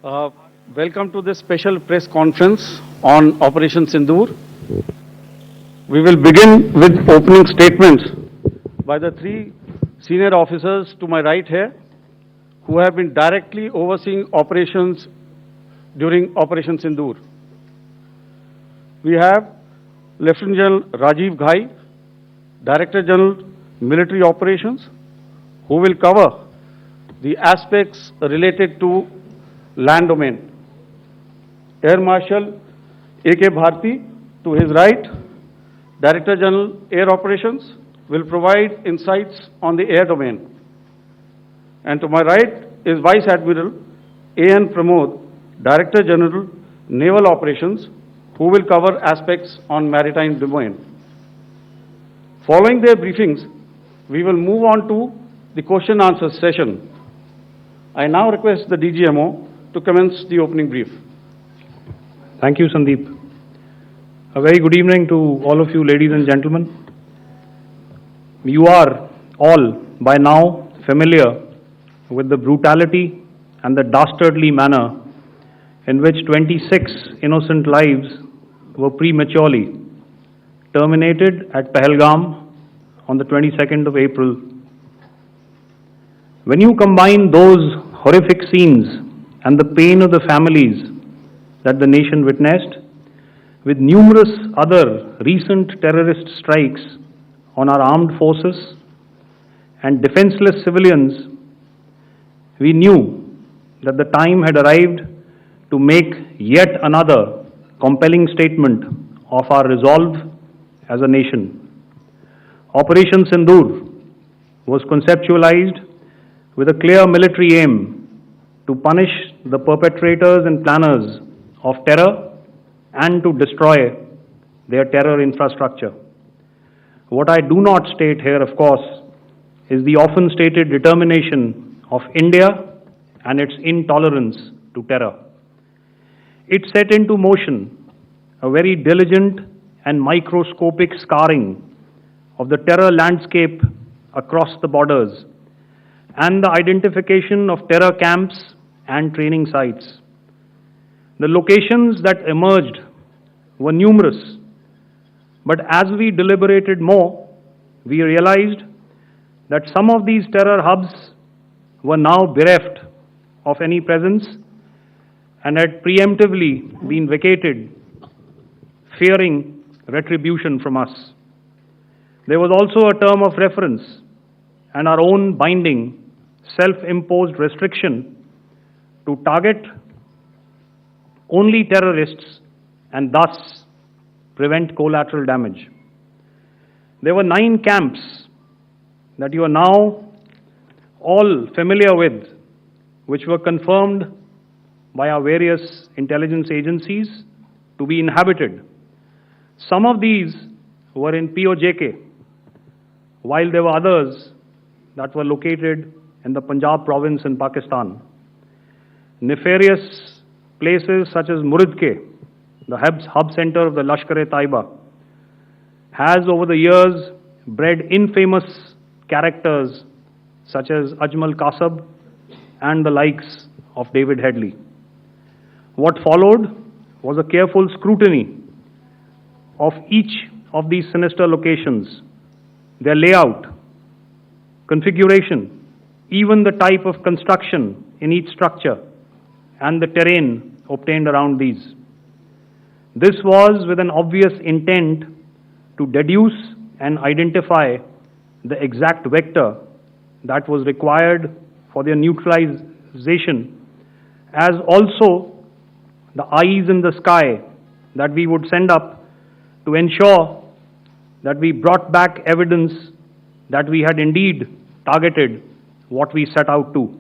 Uh, Welcome to this special press conference on Operation Sindoor. We will begin with opening statements by the three senior officers to my right here who have been directly overseeing operations during Operation Sindoor. We have Lieutenant General Rajiv Ghai, Director General Military Operations, who will cover the aspects related to land domain. Air Marshal A.K. Bharti, to his right, Director General Air Operations, will provide insights on the air domain. And to my right is Vice Admiral A.N. Pramod, Director General Naval Operations, who will cover aspects on maritime domain. Following their briefings, we will move on to the question answer session. I now request the DGMO to commence the opening brief. Thank you, Sandeep. A very good evening to all of you, ladies and gentlemen. You are all by now familiar with the brutality and the dastardly manner in which 26 innocent lives were prematurely terminated at Pahalgam on the 22nd of April. When you combine those horrific scenes and the pain of the families that the nation witnessed with numerous other recent terrorist strikes on our armed forces and defenseless civilians, we knew that the time had arrived to make yet another compelling statement of our resolve as a nation. Operation Sindoor was conceptualized with a clear military aim to punish the perpetrators and planners of terror and to destroy their terror infrastructure. What I do not state here, of course, is the often stated determination of India and its intolerance to terror. It set into motion a very diligent and microscopic scarring of the terror landscape across the borders and the identification of terror camps and training sites. The locations that emerged were numerous, but as we deliberated more, we realized that some of these terror hubs were now bereft of any presence and had preemptively been vacated, fearing retribution from us. There was also a term of reference and our own binding, self-imposed restriction to target only terrorists and thus prevent collateral damage. There were 9 camps that you are now all familiar with, which were confirmed by our various intelligence agencies to be inhabited. Some of these were in POJK, while there were others that were located in the Punjab province in Pakistan. Nefarious places such as Muridke, the hub center of the Lashkar-e-Taiba, has over the years bred infamous characters such as Ajmal Kasab and the likes of David Headley. What followed was a careful scrutiny of each of these sinister locations, their layout, configuration, even the type of construction in each structure, and the terrain obtained around these. This was with an obvious intent to deduce and identify the exact vector that was required for their neutralization, as also the eyes in the sky that we would send up to ensure that we brought back evidence that we had indeed targeted what we set out to.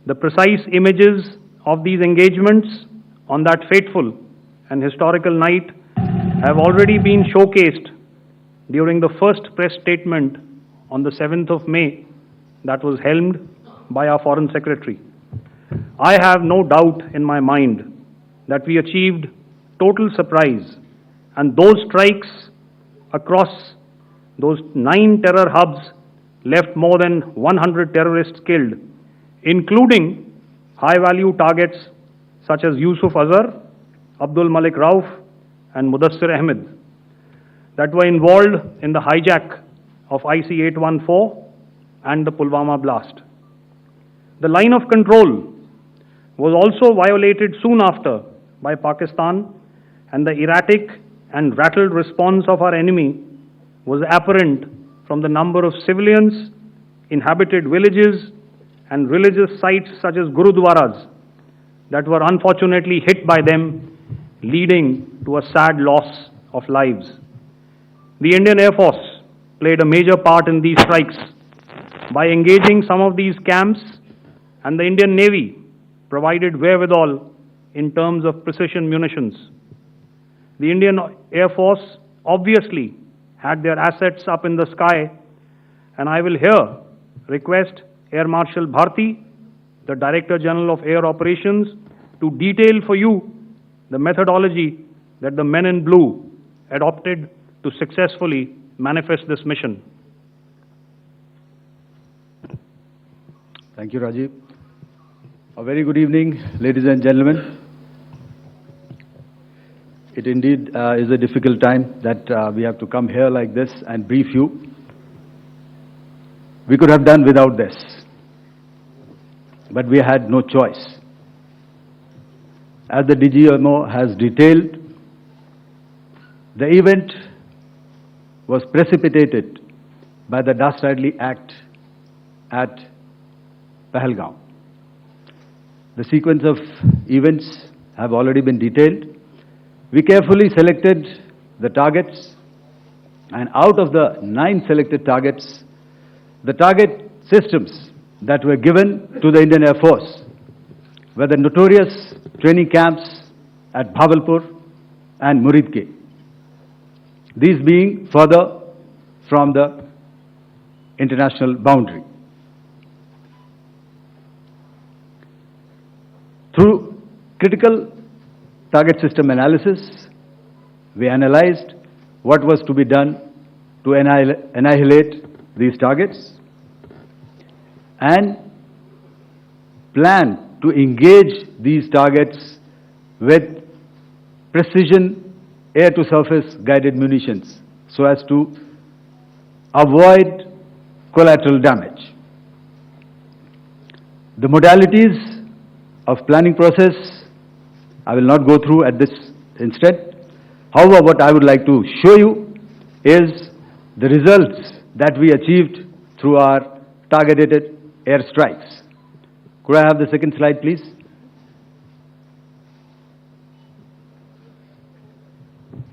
The precise images of these engagements on that fateful and historical night have already been showcased during the first press statement on the 7th of May that was helmed by our Foreign Secretary. I have no doubt in my mind that we achieved total surprise, and those strikes across those 9 terror hubs left more than 100 terrorists killed, including high-value targets such as Yusuf Azhar, Abdul Malik Rauf, and Mudassir Ahmed, that were involved in the hijack of IC-814 and the Pulwama blast. The line of control was also violated soon after by Pakistan, and the erratic and rattled response of our enemy was apparent from the number of civilians, inhabited villages, and religious sites such as Gurudwaras that were unfortunately hit by them, leading to a sad loss of lives. The Indian Air Force played a major part in these strikes by engaging some of these camps, and the Indian Navy provided wherewithal in terms of precision munitions. The Indian Air Force obviously had their assets up in the sky, and I will here request Air Marshal Bharti, the Director General of Air Operations, to detail for you the methodology that the men in blue adopted to successfully manifest this mission. Thank you, Rajiv. A very good evening, ladies and gentlemen. It indeed is a difficult time that we have to come here like this and brief you. We could have done without this, but we had no choice. As the DGMO has detailed, the event was precipitated by the dastardly act at Pahalgaon. The sequence of events have already been detailed. We carefully selected the targets, and out of the 9 selected targets, the target systems that were given to the Indian Air Force were the notorious training camps at Bhavalpur and Muridke, these being further from the international boundary. Through critical target system analysis, we analyzed what was to be done to annihilate these targets and planned to engage these targets with precision air-to-surface guided munitions so as to avoid collateral damage. The modalities of planning process I will not go through at this instant. However, what I would like to show you is the results that we achieved through our targeted air strikes. Could I have the second slide, please?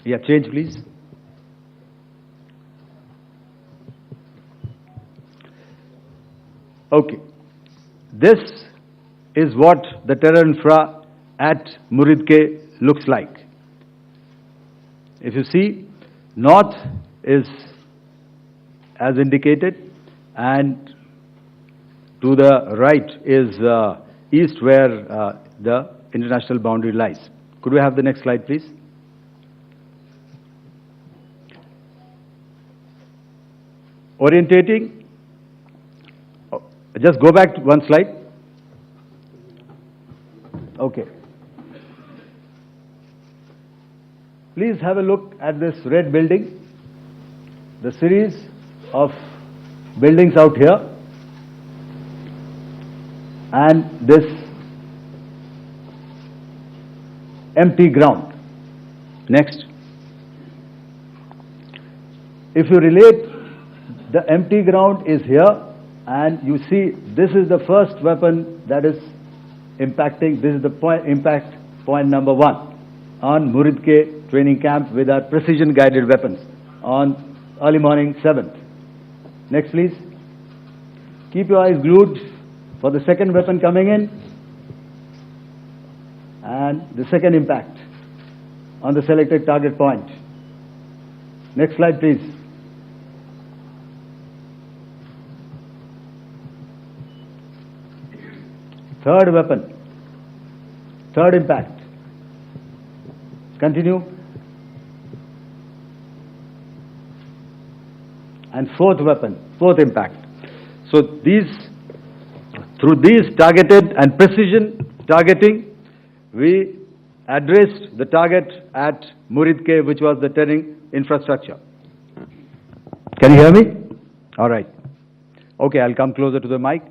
Yeah, change, please. Okay. This is what the terror infra at Muridke looks like. If you see, north is as indicated, and to the right is east, where the international boundary lies. Could we have the next slide, please? Orientating. Just go back to one slide. Okay. Please have a look at this red building, the series of buildings out here, and this empty ground. Next. If you relate, the empty ground is here, and you see this is the first weapon that is impacting. This is the impact point number 1 on Muridke training camp with our precision guided weapons on early morning 7th. Next, please. Keep your eyes glued for the second weapon coming in and the second impact on the selected target point. Next slide, please. Third weapon, third impact. Continue. And fourth weapon, fourth impact. So through these targeted and precision targeting, we addressed the target at Muridke, which was the turning infrastructure. Can you hear me? All right. Okay, I'll come closer to the mic.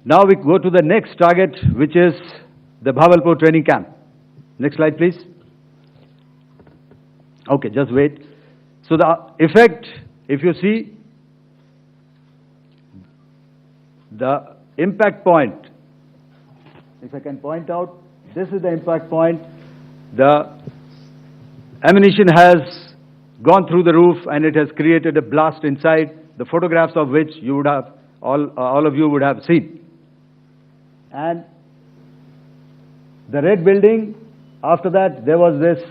Now we go to the next target, which is the Bhavalpur training camp. Next slide, please. Okay, just wait. So the effect, if you see, the impact point, if I can point out, this is the impact point. The ammunition has gone through the roof and it has created a blast inside, the photographs of which you would have, all of you would have seen. And the red building, after that, there was this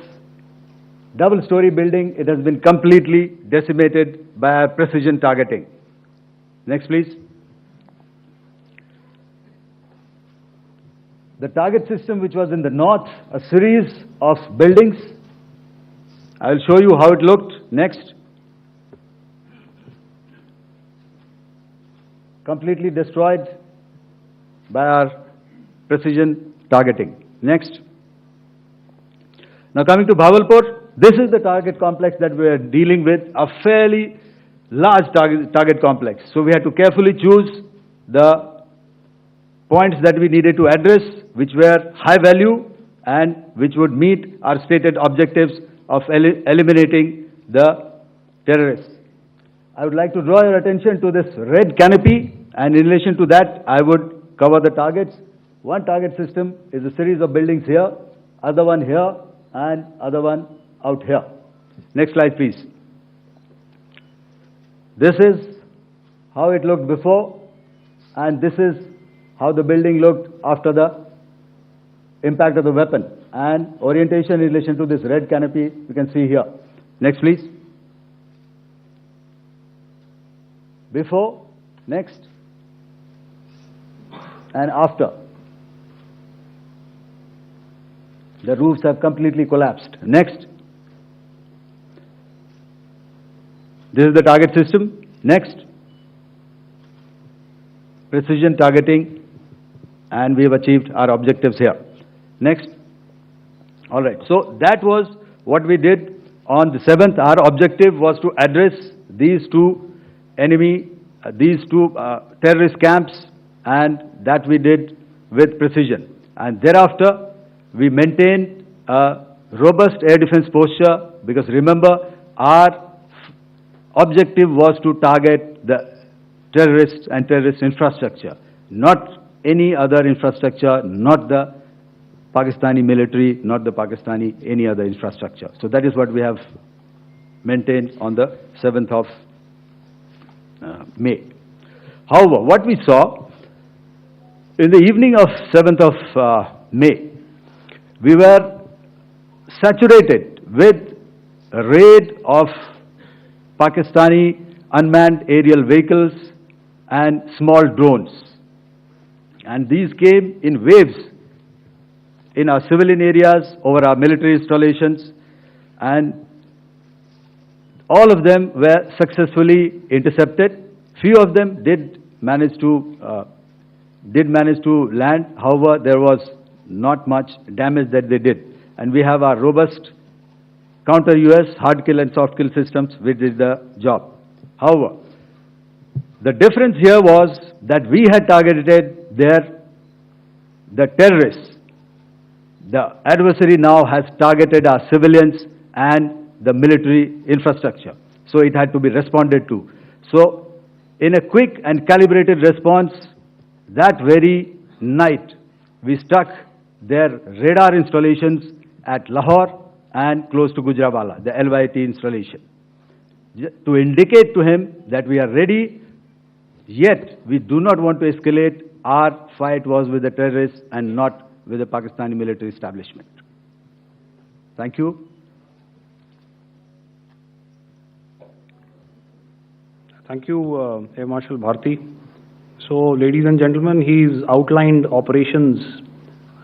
double-story building. It has been completely decimated by our precision targeting. Next, please. The target system, which was in the north, a series of buildings. I will show you how it looked. Next. Completely destroyed by our precision targeting. Next. Now coming to Bhavalpur, this is the target complex that we are dealing with, a fairly large target complex. So we had to carefully choose the points that we needed to address, which were high value and which would meet our stated objectives of eliminating the terrorists. I would like to draw your attention to this red canopy, and in relation to that, I would cover the targets. One target system is a series of buildings here, other one here, and other one out here. Next slide, please. This is how it looked before, and this is how the building looked after the impact of the weapon. And orientation in relation to this red canopy, you can see here. Next, please. Before, next, and after. The roofs have completely collapsed. Next. This is the target system. Next. Precision targeting, and we have achieved our objectives here. Next. All right. So that was what we did on the 7th. Our objective was to address these two terrorist camps, and that we did with precision. And thereafter, we maintained a robust air defense posture, because remember, our objective was to target the terrorists and terrorist infrastructure, not any other infrastructure, not the Pakistani military, not the Pakistani any other infrastructure. So that is what we have maintained on the 7th of May. However, what we saw in the evening of 7th of May, we were saturated with a raid of Pakistani unmanned aerial vehicles and small drones. And these came in waves in our civilian areas, over our military installations, and all of them were successfully intercepted. Few of them did manage to land. However, there was not much damage that they did. And we have our robust counter-US hard kill and soft kill systems which did the job. However, the difference here was that we had targeted the terrorists. The adversary now has targeted our civilians and the military infrastructure. So it had to be responded to. So in a quick and calibrated response, that very night, we struck their radar installations at Lahore and close to Gujranwala, the LYT installation, to indicate to him that we are ready, yet we do not want to escalate. Our fight was with the terrorists and not with the Pakistani military establishment. Thank you. Thank you, Air Marshal Bharti. So, ladies and gentlemen, he's outlined operations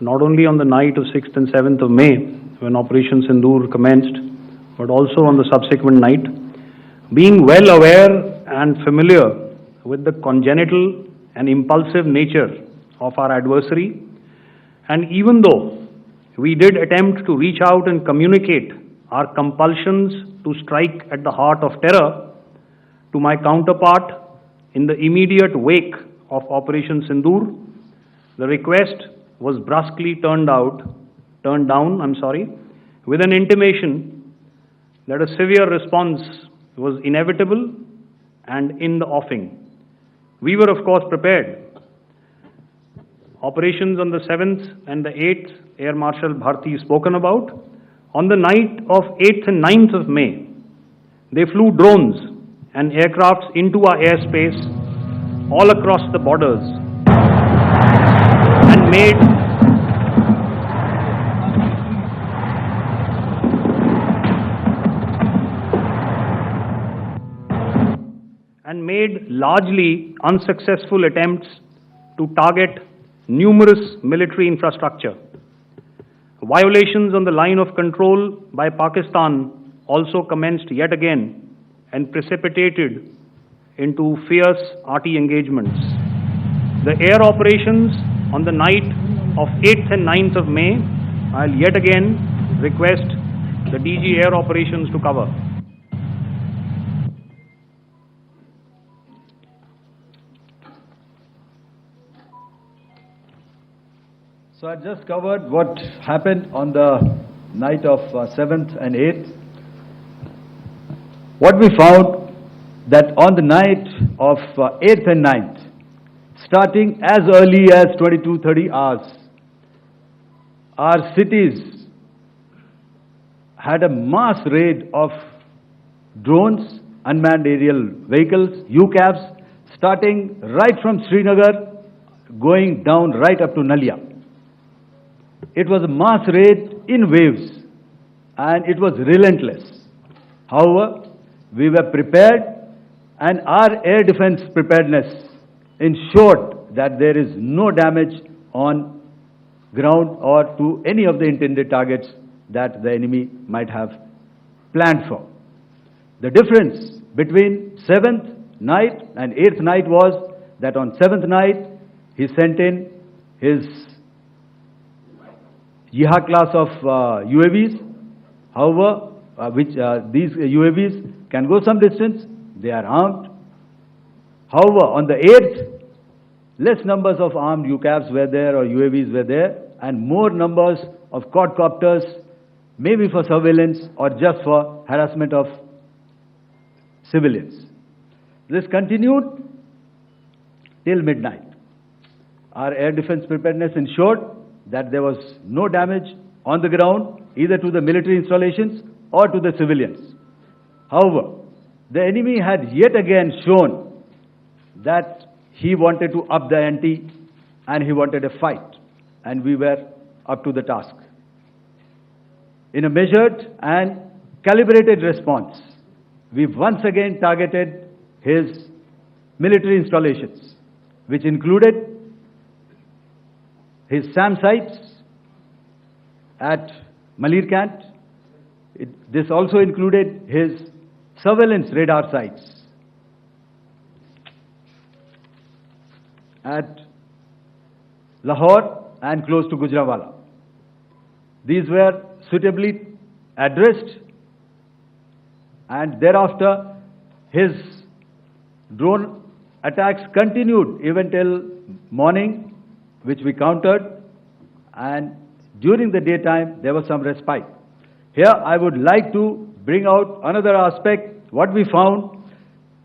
not only on the night of 6th and 7th of May, when Operation Sindoor commenced, but also on the subsequent night. Being well aware and familiar with the congenital and impulsive nature of our adversary, and even though we did attempt to reach out and communicate our compulsions to strike at the heart of terror to my counterpart in the immediate wake of Operation Sindoor. The request was brusquely turned down, with an intimation that a severe response was inevitable and in the offing. We were, of course, prepared. Operations on the 7th and the 8th, Air Marshal Bharti spoken about. On the night of 8th and 9th of May, they flew drones and aircrafts into our airspace all across the borders and made largely unsuccessful attempts to target numerous military infrastructure. Violations on the line of control by Pakistan also commenced yet again and precipitated into fierce arty engagements. The air operations on the night of 8th and 9th of May, I'll yet again request the DG Air Operations to cover. So I just covered what happened on the night of 7th and 8th. What we found that on the night of 8th and 9th, starting as early as 22:30 hours, our cities had a mass raid of drones, unmanned aerial vehicles, UCAVs, starting right from Srinagar, going down right up to Nalia. It was a mass raid in waves, and it was relentless. However, we were prepared, and our air defense preparedness ensured that there is no damage on ground or to any of the intended targets that the enemy might have planned for. The difference between 7th night and 8th night was that on 7th night, he sent in his Jihad class of UAVs, however, these UAVs can go some distance, they are armed. However, on the 8th, less numbers of armed UCAVs were there or UAVs were there, and more numbers of quadcopters, maybe for surveillance or just for harassment of civilians. This continued till midnight. Our air defense preparedness ensured that there was no damage on the ground, either to the military installations or to the civilians. However, the enemy had yet again shown that he wanted to up the ante and he wanted a fight, and we were up to the task. In a measured and calibrated response, we once again targeted his military installations, which included his SAM sites at Malirkant. This also included his surveillance radar sites at Lahore and close to Gujranwala. These were suitably addressed, and thereafter his drone attacks continued even till morning, which we countered, and during the daytime there was some respite. Here I would like to bring out another aspect. What we found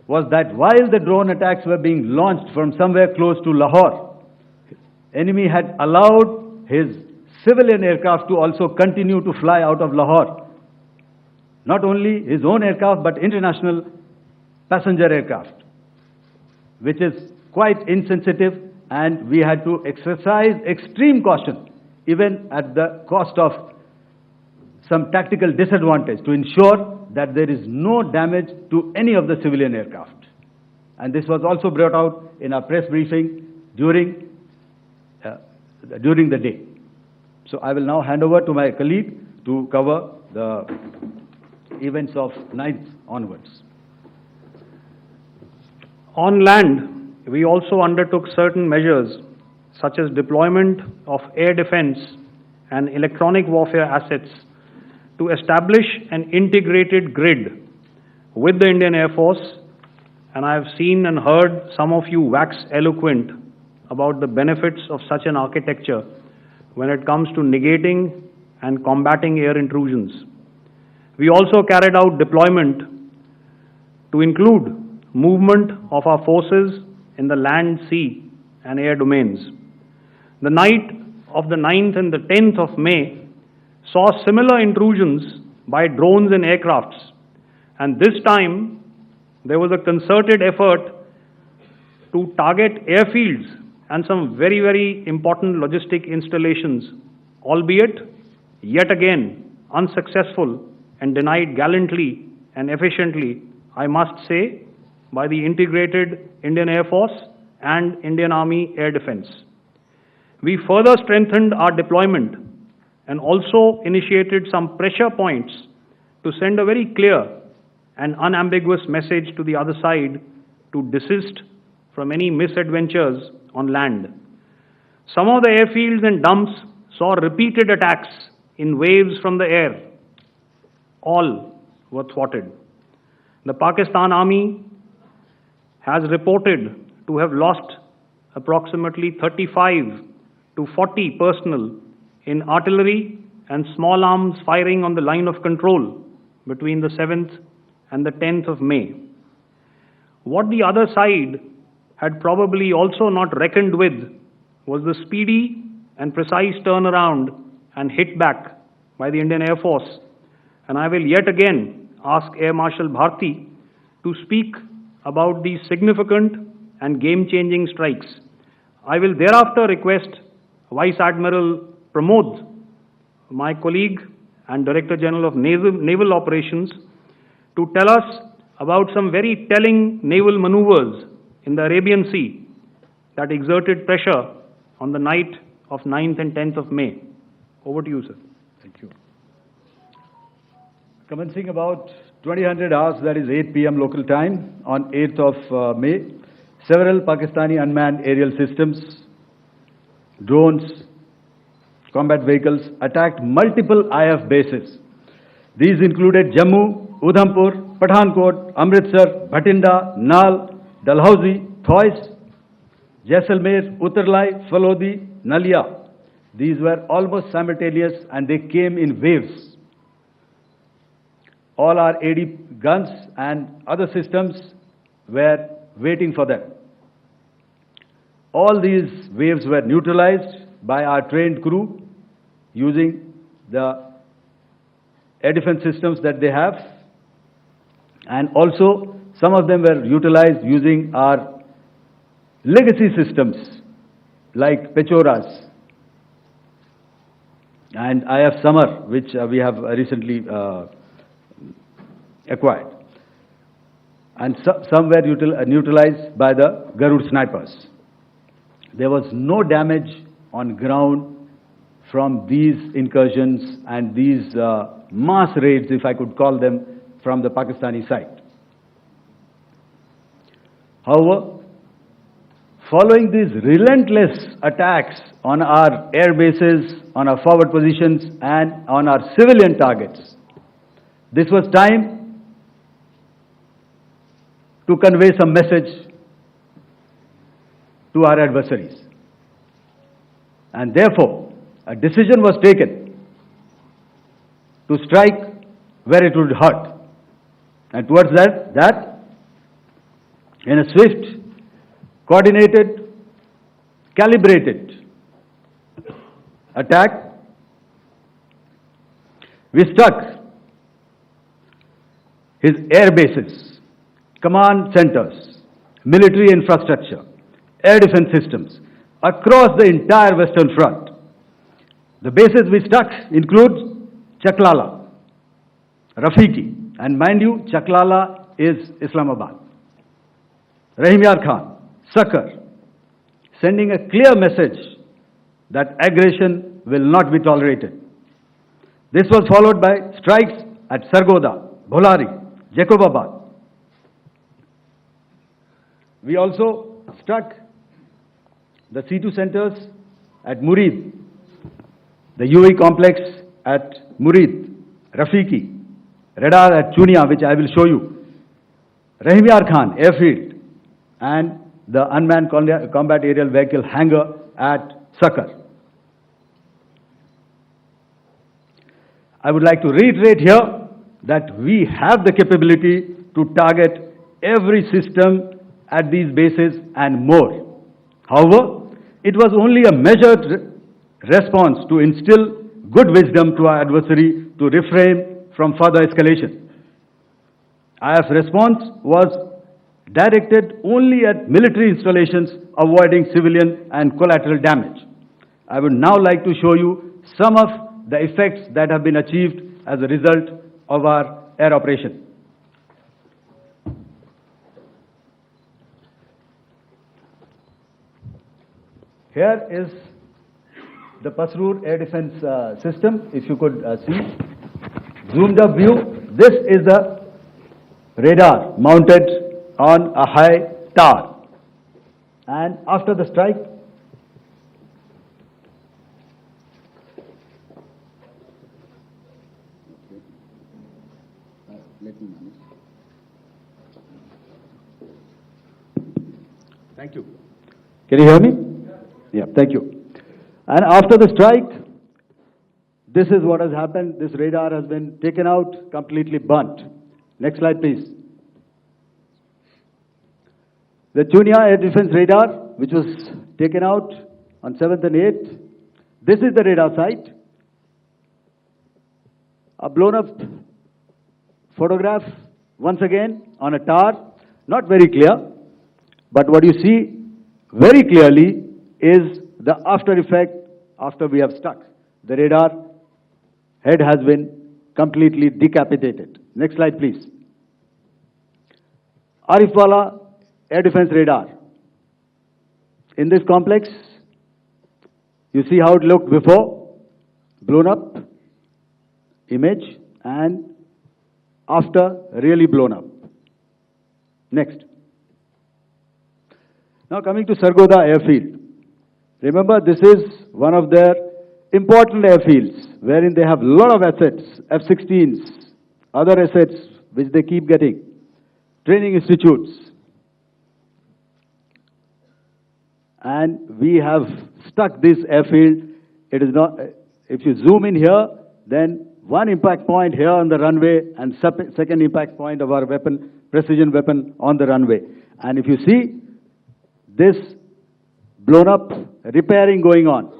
was that while the drone attacks were being launched from somewhere close to Lahore, enemy had allowed his civilian aircraft to also continue to fly out of Lahore. Not only his own aircraft, but international passenger aircraft, which is quite insensitive, and we had to exercise extreme caution, even at the cost of some tactical disadvantage, to ensure that there is no damage to any of the civilian aircraft. And this was also brought out in our press briefing during the day. So I will now hand over to my colleague to cover the events of 9th onwards. On land, we also undertook certain measures such as deployment of air defense and electronic warfare assets to establish an integrated grid with the Indian Air Force, and I have seen and heard some of you wax eloquent about the benefits of such an architecture when it comes to negating and combating air intrusions. We also carried out deployment to include movement of our forces in the land, sea, and air domains. The night of the 9th and the 10th of May saw similar intrusions by drones and aircrafts, and this time there was a concerted effort to target airfields and some very, very important logistic installations, albeit yet again unsuccessful and denied gallantly and efficiently, I must say, by the integrated Indian Air Force and Indian Army Air Defense. We further strengthened our deployment and also initiated some pressure points to send a very clear and unambiguous message to the other side to desist from any misadventures on land. Some of the airfields and dumps saw repeated attacks in waves from the air. All were thwarted. The Pakistan Army has reported to have lost approximately 35 to 40 personnel in artillery and small arms firing on the line of control between the 7th and the 10th of May. What the other side had probably also not reckoned with was the speedy and precise turnaround and hit back by the Indian Air Force. And I will yet again ask Air Marshal Bharti to speak about these significant and game-changing strikes. I will thereafter request Vice Admiral Pramod, my colleague and Director General of Naval Operations, to tell us about some very telling naval maneuvers in the Arabian Sea that exerted pressure on the night of 9th and 10th of May. Over to you, sir. Thank you. Commencing about 2000 hours, that is 8 p.m. local time, on 8th of May, several Pakistani unmanned aerial systems, drones, combat vehicles attacked multiple IF bases. These included Jammu, Udhampur, Pathankot, Amritsar, Bhatinda, Nal, Dalhousie, Thois, Jaisalmer, Uttarlai, Falodi, Nalia. These were almost simultaneous and they came in waves. All our AD guns and other systems were waiting for them. All these waves were neutralized by our trained crew using the air defense systems that they have, and also some of them were utilized using our legacy systems like Pechoras and IF Summer, which we have recently acquired. And some were neutralized by the Garud snipers. There was no damage on ground from these incursions and these mass raids, if I could call them, from the Pakistani side. However, following these relentless attacks on our air bases, on our forward positions, and on our civilian targets, this was time to convey some message to our adversaries. And therefore, a decision was taken to strike where it would hurt. And towards that, in a swift, coordinated, calibrated attack, we struck his air bases, command centers, military infrastructure, air defense systems across the entire Western Front. The bases we struck include Chaklala, Rafiki, and mind you, Chaklala is Islamabad. Rahim Yar Khan, Sakar, sending a clear message that aggression will not be tolerated. This was followed by strikes at Sargoda, Bholari, Jacobabad. We also struck the C2 centers at Murid, the UAE complex at Murid, Rafiki, radar at Chunia, which I will show you, Rahimyar Khan airfield, and the unmanned combat aerial vehicle hangar at Sakar. I would like to reiterate here that we have the capability to target every system at these bases and more. However, it was only a measured response to instill good wisdom to our adversary to refrain from further escalation. IF's response was directed only at military installations, avoiding civilian and collateral damage. I would now like to show you some of the effects that have been achieved as a result of our air operation. Here is the Pasrur air defense system, if you could see. Zoomed up view, this is the radar mounted on a high tower. And after the strike, thank you. Can you hear me? Yeah, thank you. And after the strike, this is what has happened. This radar has been taken out, completely burnt. Next slide, please. The Chunia air defense radar, which was taken out on 7th and 8th. This is the radar site. A blown up photograph, once again, on a tower. Not very clear, but what you see very clearly is the after effect after we have struck. The radar head has been completely decapitated. Next slide, please. Arifwala air defense radar. In this complex, you see how it looked before, blown up image, and after really blown up. Next. Now coming to Sargodha airfield. Remember, this is one of their important airfields wherein they have a lot of assets, F-16s, other assets which they keep getting, training institutes. And we have stuck this airfield. It is not, if you zoom in here, then one impact point here on the runway and second impact point of our weapon, precision weapon on the runway. And if you see this blown up repairing going on,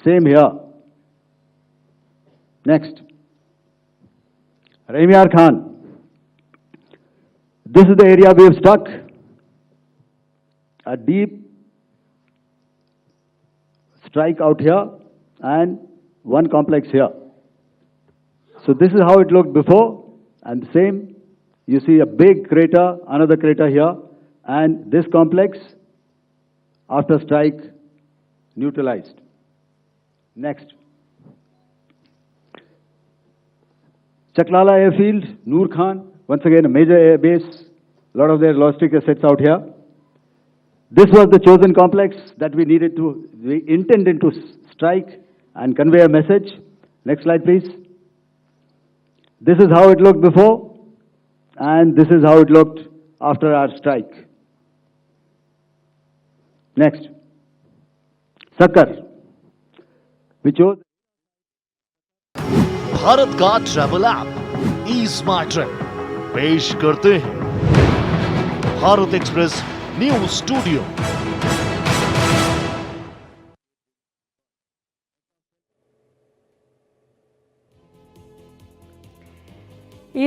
same here. Next. Rahimyar Khan. This is the area we have struck. A deep strike out here and one complex here. So this is how it looked before, and the same, you see a big crater, another crater here, and this complex, after strike, neutralized. Next. Chaklala airfield, Noor Khan, once again a major air base, a lot of their logistic assets out here. This was the chosen complex that we intended to strike and convey a message. Next slide, please. This is how it looked before, and this is how it looked after our strike. Next. Sakar. We chose Bharat का travel app is my trip पेश करते हैं Bharat express news studio.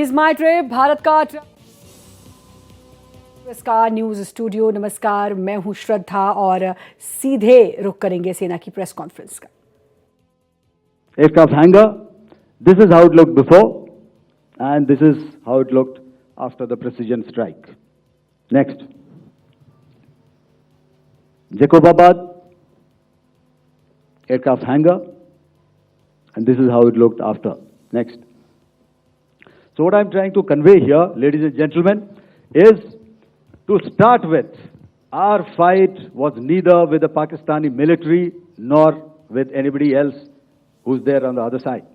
Is my trip Bharat का इसका news studio. नमस्कार, मैं हूं श्रद्धा और सीधे रुख करेंगे सेना की प्रेस कॉन्फ्रेंस का। aircraft hangar. This is how it looked before, and this is how it looked after the precision strike. Next. Jacobabad aircraft hangar, and this is how it looked after. Next. So what I'm trying to convey here, ladies and gentlemen, is to start with, our fight was neither with the Pakistani military nor with anybody else who's there on the other side.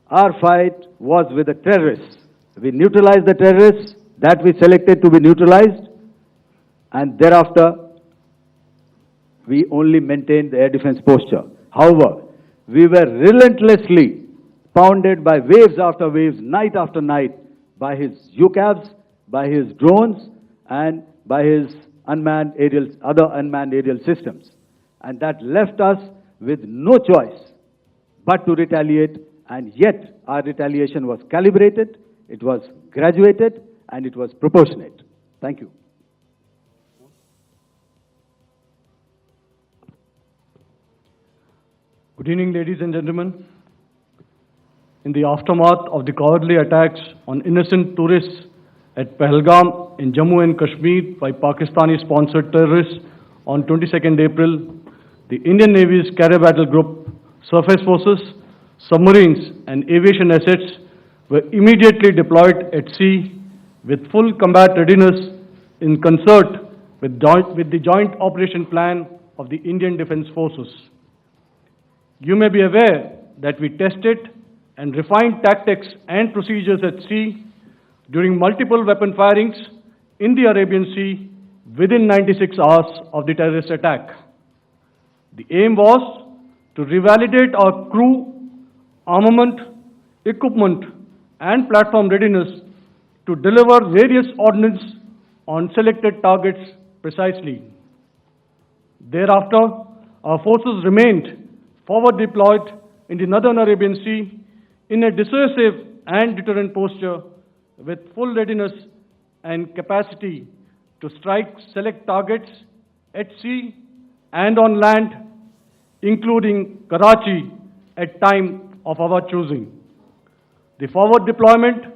Our fight was with the terrorists. We neutralized the terrorists that we selected to be neutralized, and thereafter, we only maintained the air defense posture. However, we were relentlessly pounded by waves after waves, night after night, by his UCAVs, by his drones, and by his other unmanned aerial systems. And that left us with no choice but to retaliate, and yet our retaliation was calibrated, it was graduated, and it was proportionate. Thank you. Good evening, ladies and gentlemen. In the aftermath of the cowardly attacks on innocent tourists at Pahalgam in Jammu and Kashmir by Pakistani-sponsored terrorists on 22nd April, the Indian Navy's Carrier Battle Group, surface forces, submarines and aviation assets were immediately deployed at sea with full combat readiness in concert with the joint operation plan of the Indian Defence Forces. You may be aware that we tested and refined tactics and procedures at sea during multiple weapon firings in the Arabian Sea within 96 hours of the terrorist attack. The aim was to revalidate our crew, armament, equipment, and platform readiness to deliver various ordnance on selected targets precisely. Thereafter, our forces remained forward deployed in the Northern Arabian Sea in a dissuasive and deterrent posture with full readiness and capacity to strike select targets at sea and on land, including Karachi at time of our choosing. The forward deployment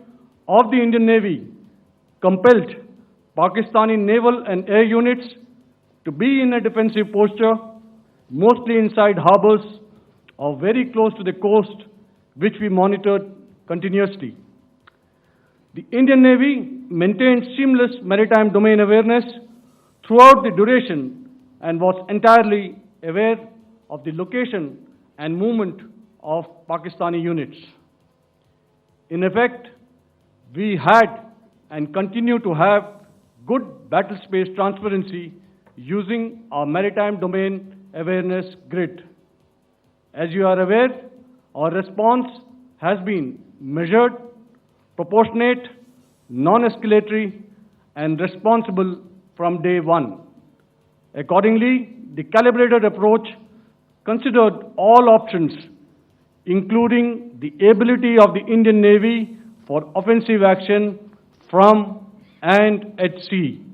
of the Indian Navy compelled Pakistani naval and air units to be in a defensive posture, mostly inside harbors or very close to the coast, which we monitored continuously. The Indian Navy maintained seamless maritime domain awareness throughout the duration and was entirely aware of the location and movement of Pakistani units. In effect, we had and continue to have good battle space transparency using our maritime domain awareness grid. As you are aware, our response has been measured, proportionate, non-escalatory, and responsible from day one. Accordingly, the calibrated approach considered all options, including the ability of the Indian Navy for offensive action from and at sea.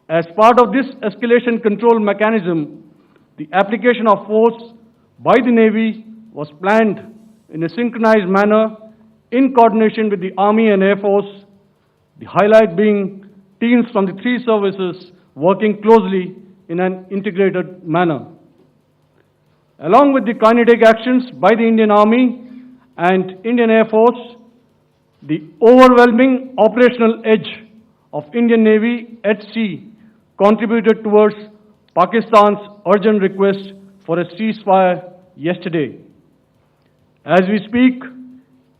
As part of this escalation control mechanism, the application of force by the Navy was planned in a synchronized manner in coordination with the Army and Air Force, the highlight being teams from the three services working closely in an integrated manner. Along with the kinetic actions by the Indian Army and Indian Air Force, the overwhelming operational edge of Indian Navy at sea contributed towards Pakistan's urgent request for a ceasefire yesterday. As we speak,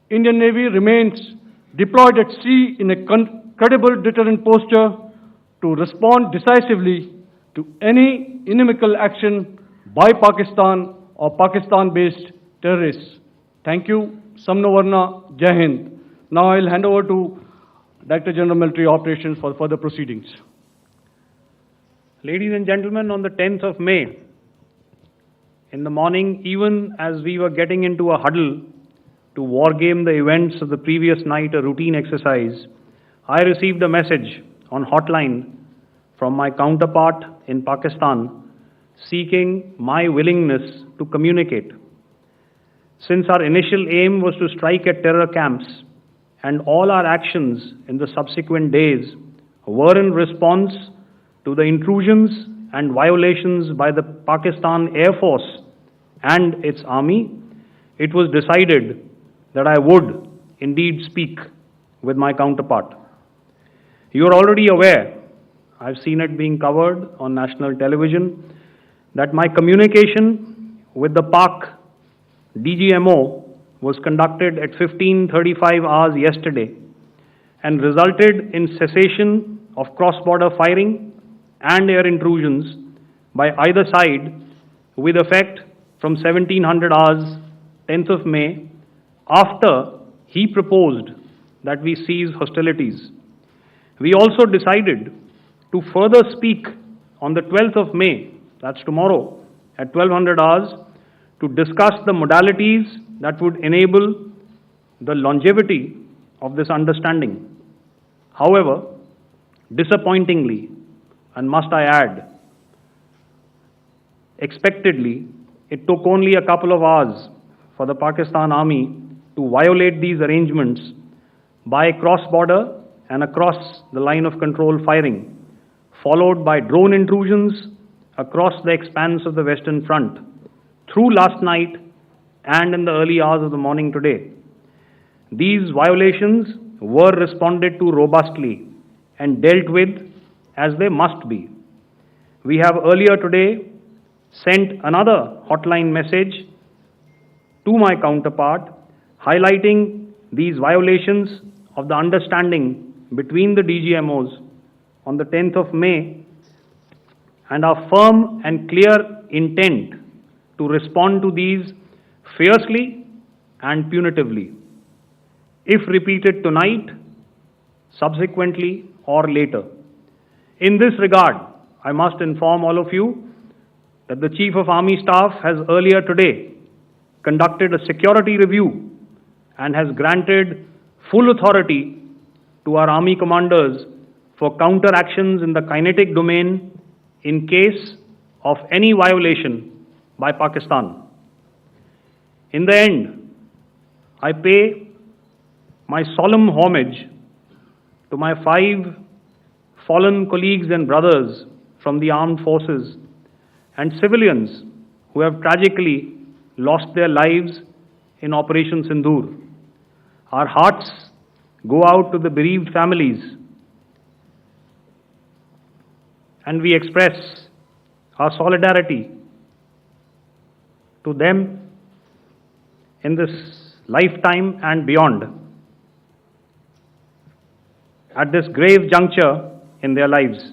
Indian Navy remains deployed at sea in a credible deterrent posture to respond decisively to any inimical action by Pakistan or Pakistan-based terrorists. Thank you. Samno Varna, Jai Hind. Now I'll hand over to Director General Military Operations for further proceedings. Ladies and gentlemen, on the 10th of May, in the morning, even as we were getting into a huddle to wargame the events of the previous night, a routine exercise, I received a message on hotline from my counterpart in Pakistan seeking my willingness to communicate. Since our initial aim was to strike at terror camps, and all our actions in the subsequent days were in response to the intrusions and violations by the Pakistan Air Force and its army, it was decided that I would indeed speak with my counterpart. You are already aware, I've seen it being covered on national television, that my communication with the Pak DGMO was conducted at 15:35 hours yesterday and resulted in cessation of cross-border firing and air intrusions by either side with effect from 1700 hours 10th of May, after he proposed that we cease hostilities. We also decided to further speak on the 12th of May, that's tomorrow, at 1200 hours, to discuss the modalities that would enable the longevity of this understanding. However, disappointingly, and must I add, expectedly, it took only a couple of hours for the Pakistan Army to violate these arrangements by cross-border and across the line of control firing, followed by drone intrusions across the expanse of the Western Front through last night and in the early hours of the morning today. These violations were responded to robustly and dealt with as they must be. We have earlier today sent another hotline message to my counterpart highlighting these violations of the understanding between the DGMOs on the 10th of May and our firm and clear intent to respond to these fiercely and punitively, if repeated tonight, subsequently, or later. In this regard, I must inform all of you that the Chief of Army Staff has earlier today conducted a security review and has granted full authority to our Army commanders for counter-actions in the kinetic domain in case of any violation by Pakistan. In the end, I pay my solemn homage to my 5 fallen colleagues and brothers from the armed forces and civilians who have tragically lost their lives in Operation Sindoor. Our hearts go out to the bereaved families, and we express our solidarity to them in this lifetime and beyond, at this grave juncture in their lives.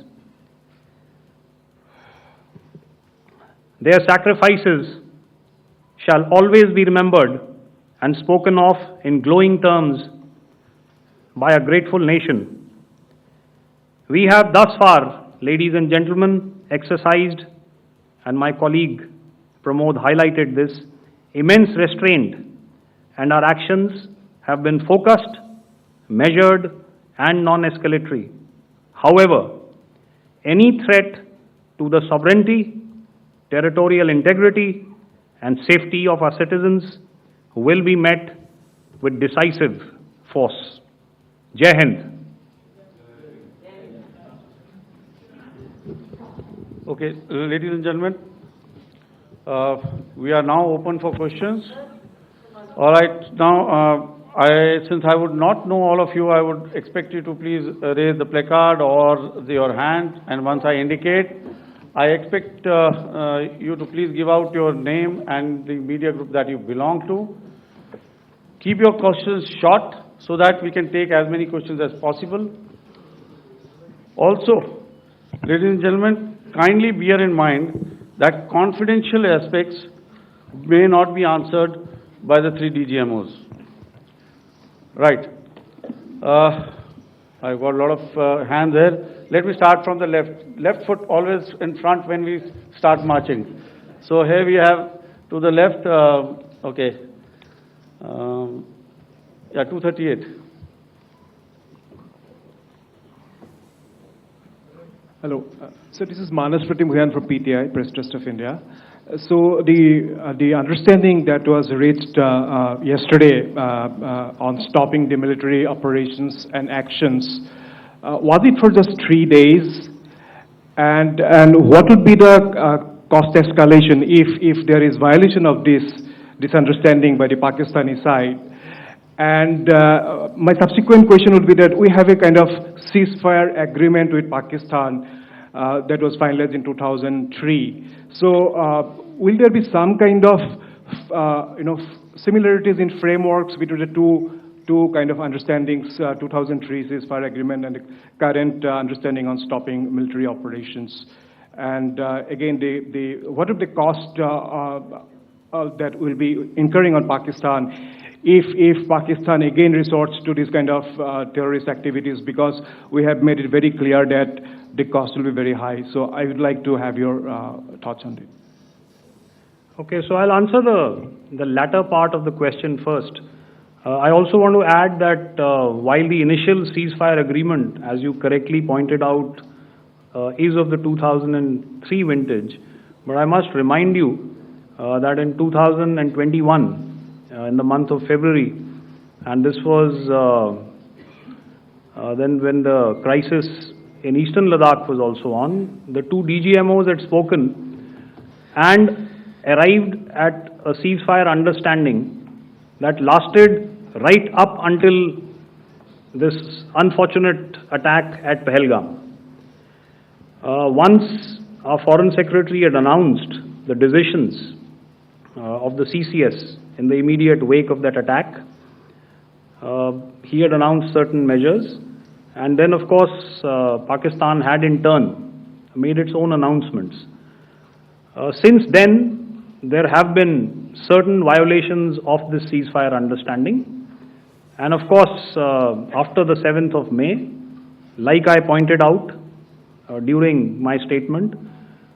Their sacrifices shall always be remembered and spoken of in glowing terms by a grateful nation. We have thus far, ladies and gentlemen, exercised, and my colleague Pramod highlighted this, immense restraint, and our actions have been focused, measured, and non-escalatory. However, any threat to the sovereignty, territorial integrity, and safety of our citizens will be met with decisive force. Jai Hind. Okay, ladies and gentlemen, we are now open for questions. All right, now, since I would not know all of you, I would expect you to please raise the placard or your hand, and once I indicate, I expect you to please give out your name and the media group that you belong to. Keep your questions short so that we can take as many questions as possible. Also, ladies and gentlemen, kindly bear in mind that confidential aspects may not be answered by the 3 DGMOs. Right. I've got a lot of hands there. Let me start from the left. Left foot always in front when we start marching. So here we have to the left, okay. Yeah, 238. Hello. So this is Manas Pratimudyan from PTI, Press Trust of India. So the understanding that was reached yesterday on stopping the military operations and actions, was it for just 3 days? And what would be the cost escalation if there is violation of this understanding by the Pakistani side? And my subsequent question would be that we have a kind of ceasefire agreement with Pakistan that was finalized in 2003. So will there be some kind of similarities in frameworks between the two kind of understandings, 2003 ceasefire agreement and the current understanding on stopping military operations. And again, what are the cost that will be incurring on Pakistan if Pakistan again resorts to this kind of terrorist activities, because we have made it very clear that the cost will be very high. So I would like to have your thoughts on it. Okay, so I'll answer the latter part of the question first. I also want to add that while the initial ceasefire agreement, as you correctly pointed out, is of the 2003 vintage, but I must remind you that in 2021, in the month of February, and this was then when the crisis in eastern Ladakh was also on, the two DGMOs had spoken and arrived at a ceasefire understanding that lasted right up until this unfortunate attack at Pahalgam. Once our Foreign Secretary had announced the decisions of the CCS in the immediate wake of that attack, he had announced certain measures, and then of course Pakistan had in turn made its own announcements. Since then, there have been certain violations of this ceasefire understanding, and of course after the 7th of May, like I pointed out during my statement,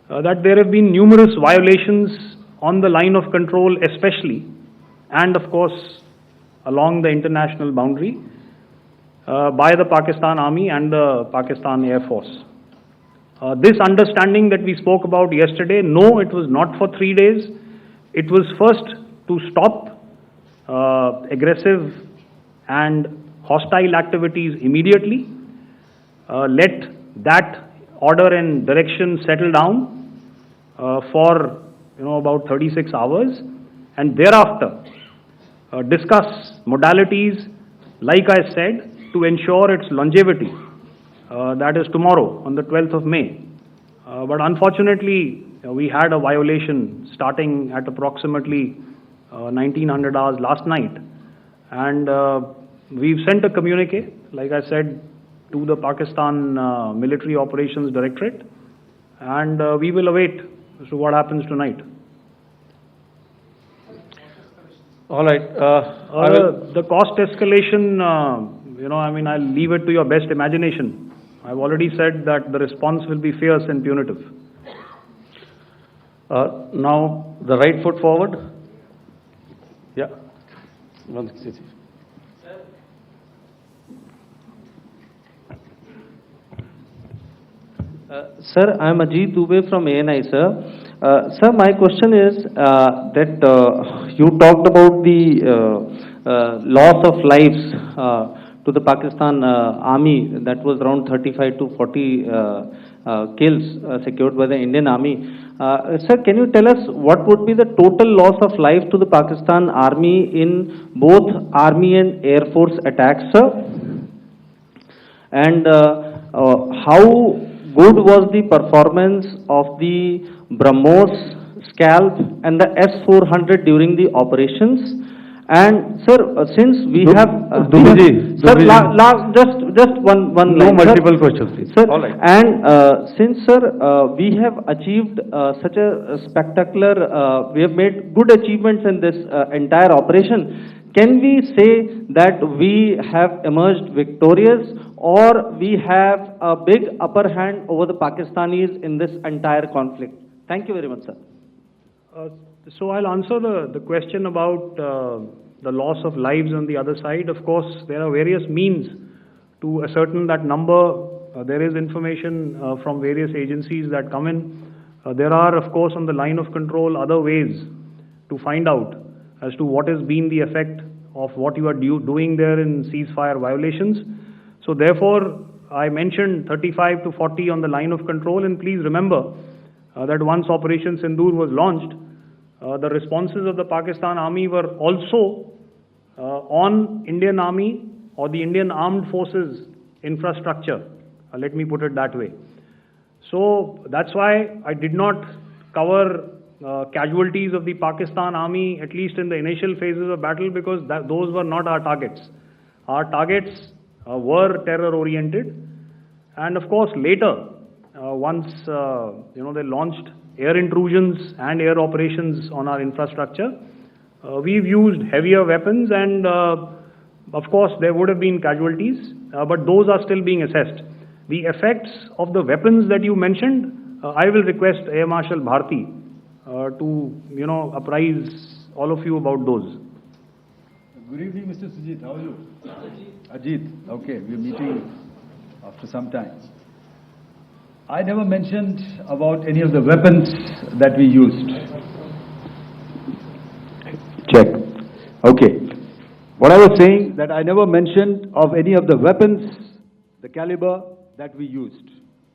that there have been numerous violations on the line of control especially, and of course along the international boundary by the Pakistan Army and the Pakistan Air Force. This understanding that we spoke about yesterday, no, it was not for 3 days. It was first to stop aggressive and hostile activities immediately, let that order and direction settle down for about 36 hours, and thereafter discuss modalities, like I said, to ensure its longevity. That is tomorrow on the 12th of May. But unfortunately, we had a violation starting at approximately 1900 hours last night, and we've sent a communique, like I said, to the Pakistan Military Operations Directorate, and we will await as to what happens tonight. All right. The cost escalation, I'll leave it to your best imagination. I've already said that the response will be fierce and punitive. Now, the right foot forward. Yeah. Sir, I am Ajit Dubey from ANI, sir. Sir, my question is that you talked about the loss of lives to the Pakistan Army, that was around 35 to 40 kills secured by the Indian Army. Sir, can you tell us what would be the total loss of life to the Pakistan Army in both Army and Air Force attacks, sir? And how good was the performance of the BrahMos, Scalp and the S-400 during the operations? And sir, since we have just one line, no multiple questions, please. Sir, all right. And since sir, we have achieved such a spectacular, we have made good achievements in this entire operation. Can we say that we have emerged victorious, or we have a big upper hand over the Pakistanis in this entire conflict? Thank you very much, sir. So I'll answer the question about the loss of lives on the other side. Of course, there are various means to ascertain that number. There is information from various agencies that come in. There are, of course, on the line of control, other ways to find out as to what has been the effect of what you are doing there in ceasefire violations. So therefore, I mentioned 35 to 40 on the line of control, and please remember that once Operation Sindoor was launched, the responses of the Pakistan Army were also on Indian Army or the Indian Armed Forces infrastructure. Let me put it that way. So that's why I did not cover casualties of the Pakistan army, at least in the initial phases of battle, because those were not our targets. Our targets were terror-oriented, and of course later, once they launched air intrusions and air operations on our infrastructure, we've used heavier weapons, and of course there would have been casualties, but those are still being assessed. The effects of the weapons that you mentioned, I will request Air Marshal Bharti to apprise all of you about those. Good evening, Mr. Sujit. How are you? Ajit. Okay, we're meeting after some time. I never mentioned about any of the weapons that we used. Check. Okay. What I was saying, that I never mentioned of any of the weapons, the caliber that we used.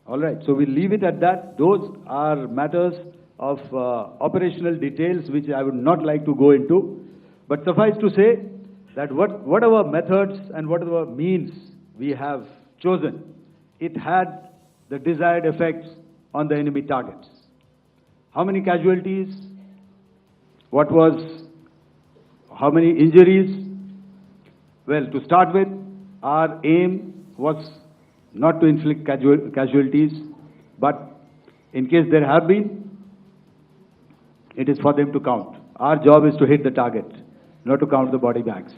All right. So we'll leave it at that. Those are matters of operational details which I would not like to go into. But suffice to say that whatever methods and whatever means we have chosen, it had the desired effects on the enemy targets. How many casualties? How many injuries? Well, to start with, our aim was not to inflict casualties, but in case there have been, it is for them to count. Our job is to hit the target, not to count the body bags.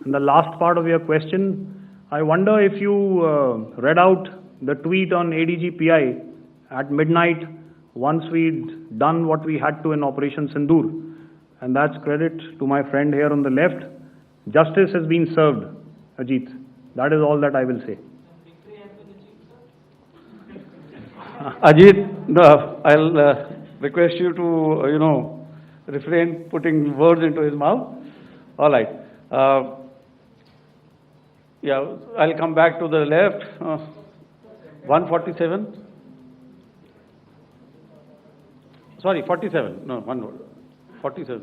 And the last part of your question, I wonder if you read out the tweet on ADG PI at midnight once we'd done what we had to in Operation Sindoor. And that's credit to my friend here on the left. Justice has been served, Ajit. That is all that I will say. Ajit, I'll request you to, refrain putting words into his mouth. All right. I'll come back to the left. 147. Sorry, 47. No, 47.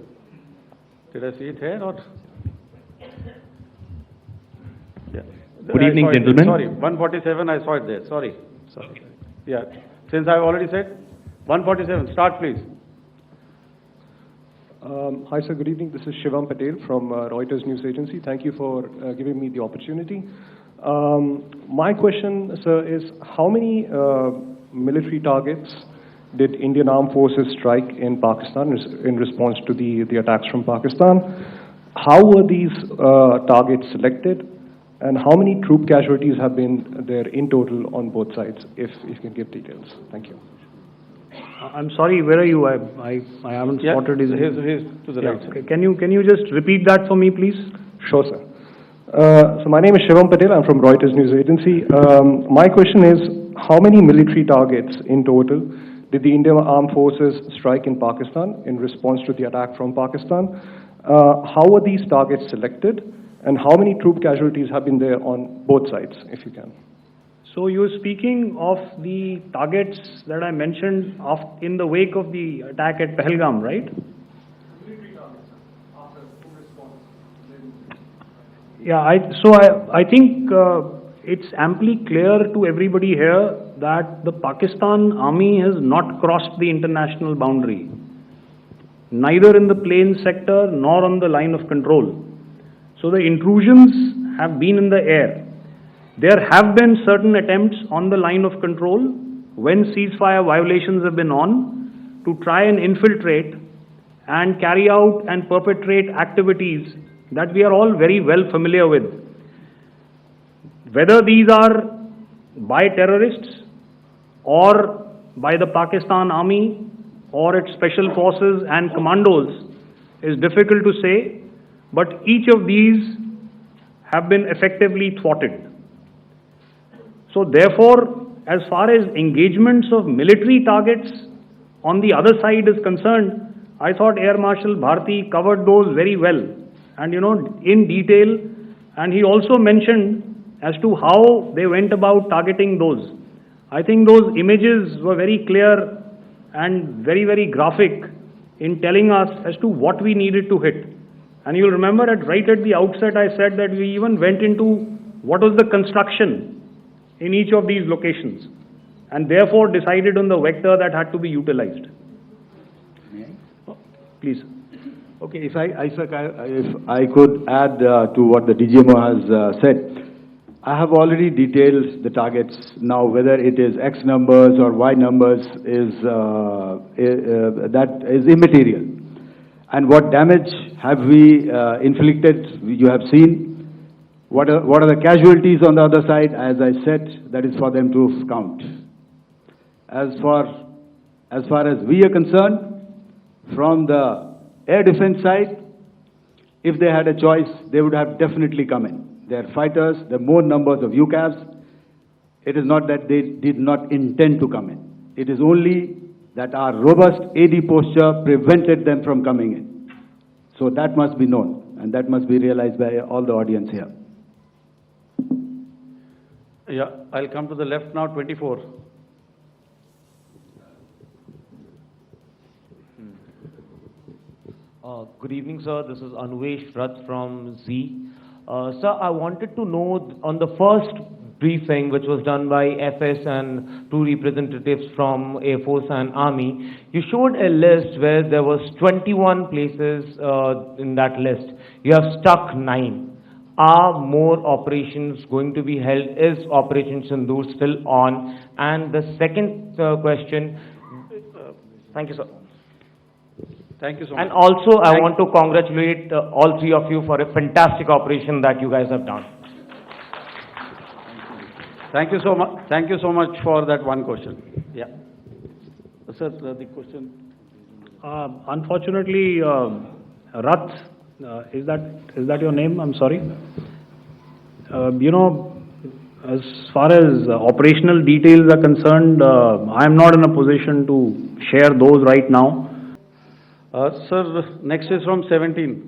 Did I see it here or? Yeah. Good evening, gentlemen. Sorry, 147, I saw it there. Sorry. Yeah. Since I've already said, 147, start please. Hi, sir. Good evening. This is Shivam Patel from Reuters News Agency. Thank you for giving me the opportunity. My question, sir, is how many military targets did Indian Armed Forces strike in Pakistan in response to the attacks from Pakistan? How were these targets selected? And how many troop casualties have been there in total on both sides, if you can give details? Thank you. I'm sorry, where are you? I haven't spotted his... He's to the right. Okay. Can you just repeat that for me, please? Sure, sir. So my name is Shivam Patel. I'm from Reuters News Agency. My question is, how many military targets in total did the Indian Armed Forces strike in Pakistan in response to the attack from Pakistan? How were these targets selected? And how many troop casualties have been there on both sides, if you can? So you're speaking of the targets that I mentioned in the wake of the attack at Pahalgam, right? Military targets, after full response. Yeah, I think it's amply clear to everybody here that the Pakistan army has not crossed the international boundary, neither in the plain sector nor on the line of control. So the intrusions have been in the air. There have been certain attempts on the line of control when ceasefire violations have been on to try and infiltrate and carry out and perpetrate activities that we are all very well familiar with. Whether these are by terrorists or by the Pakistan army or its special forces and commandos is difficult to say, but each of these have been effectively thwarted. So therefore, as far as engagements of military targets on the other side is concerned, I thought Air Marshal Bharti covered those very well and in detail, and he also mentioned as to how they went about targeting those. I think those images were very clear and very, very graphic in telling us as to what we needed to hit. And you'll remember right at the outset I said that we even went into what was the construction in each of these locations and therefore decided on the vector that had to be utilized. Please. Okay, if I could add to what the DGMO has said, I have already detailed the targets now. Whether it is X numbers or Y numbers that is immaterial. And what damage have we inflicted? You have seen. What are the casualties on the other side? As I said, that is for them to count. As far as we are concerned, from the air defense side, if they had a choice, they would have definitely come in. They are fighters, there are more numbers of UCAVs. It is not that they did not intend to come in. It is only that our robust AD posture prevented them from coming in. So that must be known, and that must be realized by all the audience here. Yeah, I'll come to the left now, 24. Good evening, sir. This is Unbiased from Z. Sir, I wanted to know on the first briefing, which was done by FS and two representatives from Air Force and Army, you showed a list where there was 21 places in that list. You have stuck 9. Are more operations going to be held? Is Operation Sindoor still on? And the second question, thank you, sir. Thank you so much. And also, I want to congratulate all three of you for a fantastic operation that you guys have done. Thank you so much. Thank you so much for that one question. Yeah. Sir, the question. Unfortunately, Rath, is that your name? I'm sorry. As far as operational details are concerned, I am not in a position to share those right now. Sir, next is from 17.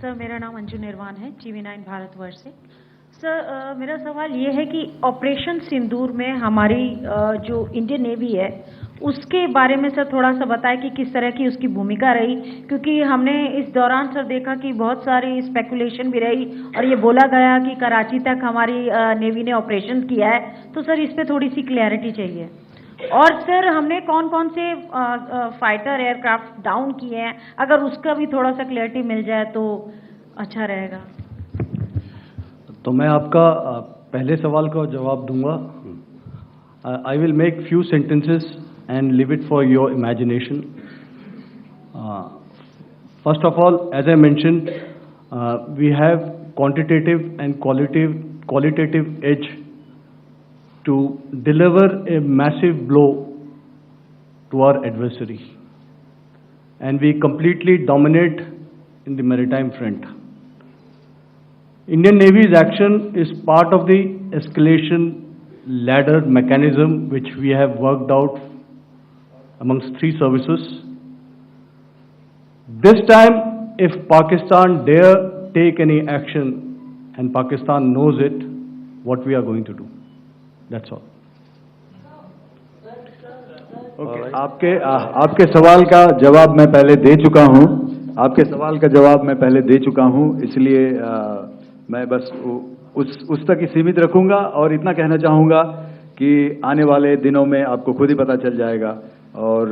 Sir मेरा नाम अंजू निर्वाण है TV9 Bharatvarsh से। Sir मेरा सवाल ये है कि ऑपरेशन सिंदूर में हमारी जो इंडियन नेवी है उसके बारे में सर थोड़ा सा बताएं कि किस तरह की उसकी भूमिका रही, क्योंकि हमने इस दौरान सर देखा कि बहुत सारी स्पेकुलेशन भी रही और ये बोला गया कि कराची तक हमारी नेवी ने ऑपरेशन किया है। तो सर इस पर थोड़ी सी क्लैरिटी चाहिए। और सर हमने कौन कौन से फाइटर एयरक्राफ्ट डाउन किए हैं, अगर उसका भी थोड़ा सा क्लैरिटी मिल जाए तो अच्छा रहेगा। तो मैं आपका पहले सवाल का जवाब दूंगा। I will make few sentences and leave it for your imagination. First of all, as I mentioned, we have quantitative and qualitative edge to deliver a massive blow to our adversary, and we completely dominate in the maritime front. Indian Navy's action is part of the escalation ladder mechanism which we have worked out amongst 3 services. This time, if Pakistan dare take any action, and Pakistan knows it, what we are going to do. That's all. Okay. आपके सवाल का जवाब मैं पहले दे चुका हूं। आपके सवाल का जवाब मैं पहले दे चुका हूं, इसलिए मैं बस उस तक ही सीमित रखूंगा और इतना कहना चाहूंगा कि आने वाले दिनों में आपको खुद ही पता चल जाएगा और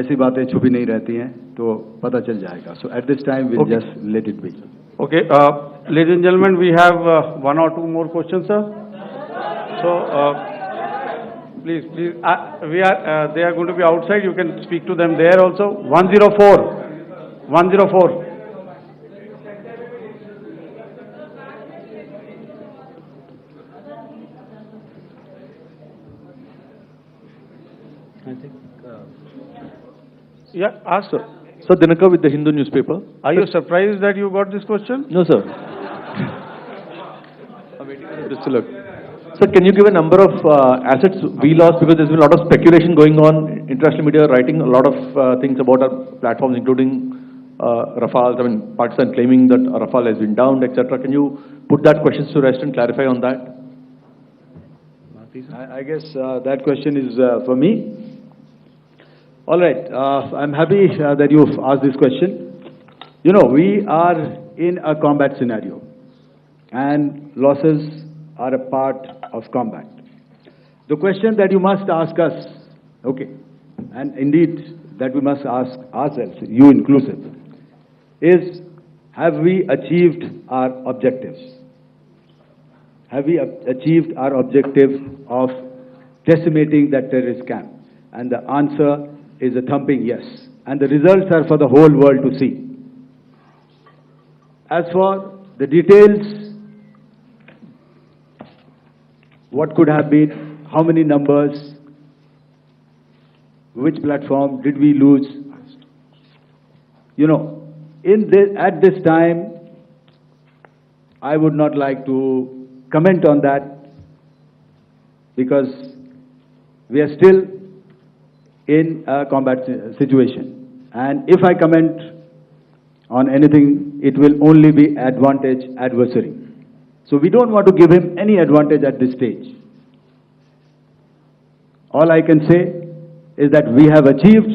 ऐसी बातें छुपी नहीं रहती हैं, तो पता चल जाएगा। So at this time we'll just let it be. Okay, ladies and gentlemen, we have 1 or 2 more questions, sir. So please, they are going to be outside. You can speak to them there also. 104. I think. Yeah, ask sir. Sir, Dinakar with the Hindu newspaper. Are you surprised that you got this question? No, sir. I'm waiting for this to look. Sir, can you give a number of assets we lost, because there's been a lot of speculation going on, international media writing a lot of things about our platforms, including Rafale. I mean, Pakistan claiming that Rafale has been downed, etc. Can you put that question to rest and clarify on that? I guess that question is for me. All right, I'm happy that you've asked this question. You know, we are in a combat scenario, and losses are a part of combat. The question that you must ask us Okay. And indeed, that we must ask ourselves, you inclusive, is have we achieved our objectives? Have we achieved our objective of decimating that terrorist camp? And the answer is a thumping yes. And the results are for the whole world to see. As for the details, what could have been, how many numbers, which platform did we lose? You know, at this time, I would not like to comment on that because we are still in a combat situation. And if I comment on anything, it will only be advantage adversary. So we don't want to give him any advantage at this stage. All I can say is that we have achieved